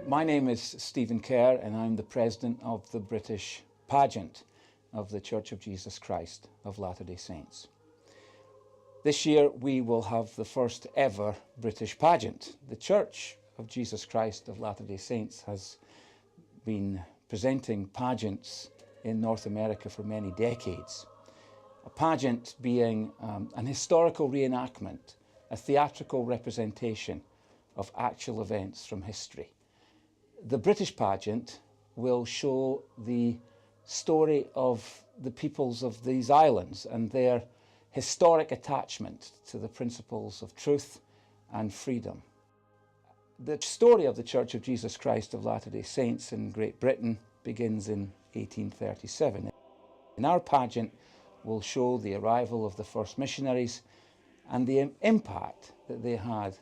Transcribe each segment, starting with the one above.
My name is Stephen Kerr and I'm the President of the British Pageant of the Church of Jesus Christ of Latter-day Saints. This year we will have the first ever British pageant. The Church of Jesus Christ of Latter-day Saints has been presenting pageants in North America for many decades. A pageant being an historical reenactment, a theatrical representation of actual events from history. The British pageant will show the story of the peoples of these islands and their historic attachment to the principles of truth and freedom. The story of the Church of Jesus Christ of Latter-day Saints in Great Britain begins in 1837. In our pageant, we'll show the arrival of the first missionaries and the impact that they had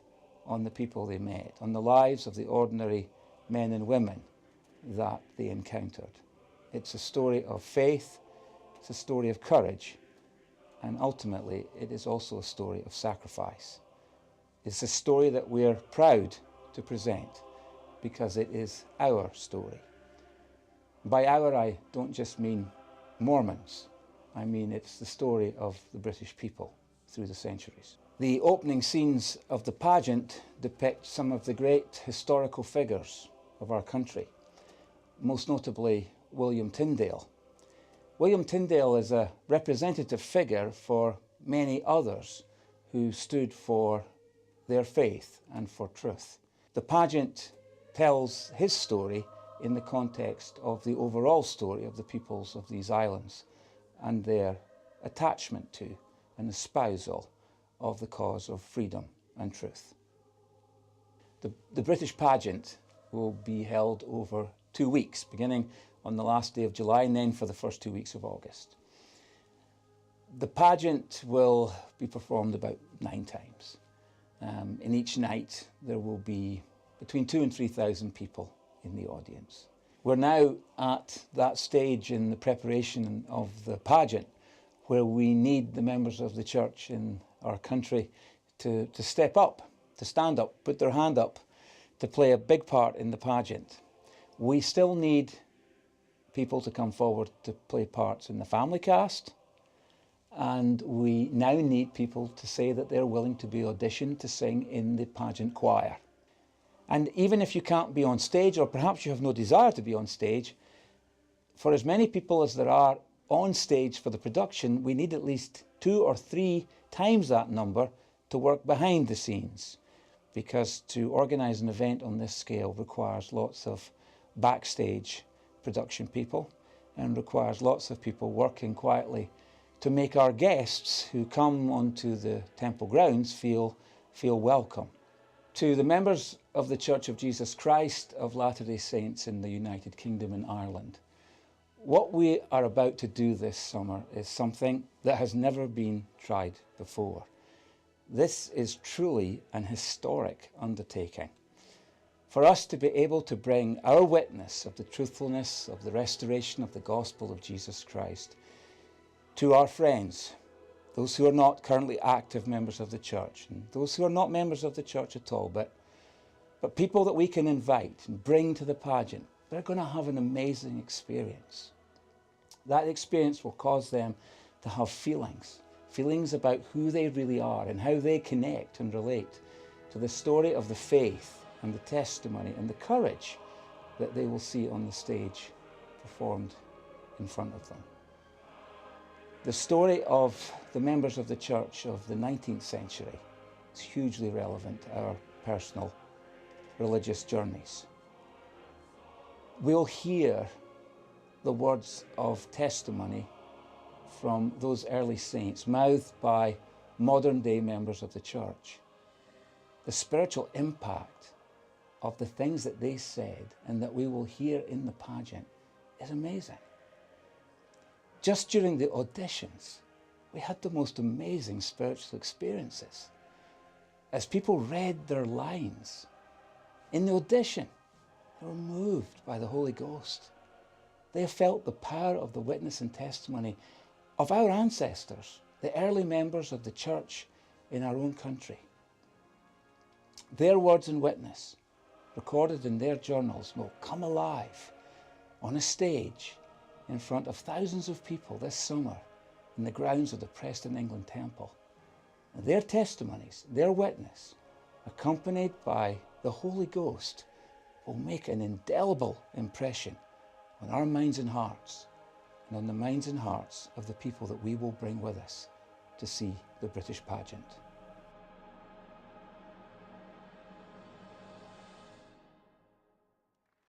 on the people they met, on the lives of the ordinary men and women that they encountered. It's a story of faith, it's a story of courage, and ultimately it is also a story of sacrifice. It's a story that we're proud to present because it is our story. By our, I don't just mean Mormons. I mean it's the story of the British people through the centuries. The opening scenes of the pageant depict some of the great historical figures of our country, most notably William Tyndale. William Tyndale is a representative figure for many others who stood for their faith and for truth. The pageant tells his story in the context of the overall story of the peoples of these islands and their attachment to and espousal of the cause of freedom and truth. The British pageant will be held over 2 weeks, beginning on the last day of July and then for the first 2 weeks of August. The pageant will be performed about 9 times. In each night there will be between 2,000 and 3,000 people in the audience. We're now at that stage in the preparation of the pageant where we need the members of the church in our country to step up, to stand up, put their hand up, to play a big part in the pageant. We still need people to come forward to play parts in the family cast, and we now need people to say that they're willing to be auditioned to sing in the pageant choir. And even if you can't be on stage, or perhaps you have no desire to be on stage, for as many people as there are on stage for the production, we need at least 2 or 3 times that number to work behind the scenes, because to organise an event on this scale requires lots of backstage production people and requires lots of people working quietly to make our guests who come onto the temple grounds feel welcome. To the members of the Church of Jesus Christ of Latter-day Saints in the United Kingdom and Ireland, what we are about to do this summer is something that has never been tried before. This is truly an historic undertaking. For us to be able to bring our witness of the truthfulness of the restoration of the gospel of Jesus Christ to our friends, those who are not currently active members of the church, and those who are not members of the church at all, but people that we can invite and bring to the pageant, they're going to have an amazing experience. That experience will cause them to have feelings about who they really are and how they connect and relate to the story of the faith and the testimony and the courage that they will see on the stage performed in front of them. The story of the members of the church of the 19th century is hugely relevant to our personal religious journeys. We'll hear the words of testimony from those early saints, mouthed by modern day members of the church. The spiritual impact of the things that they said and that we will hear in the pageant is amazing. Just during the auditions, we had the most amazing spiritual experiences. As people read their lines in the audition, they were moved by the Holy Ghost. They felt the power of the witness and testimony of our ancestors, the early members of the church in our own country. Their words and witness recorded in their journals, will come alive on a stage in front of thousands of people this summer in the grounds of the Preston England Temple. And their testimonies, their witness, accompanied by the Holy Ghost, will make an indelible impression on our minds and hearts, and on the minds and hearts of the people that we will bring with us to see the British pageant.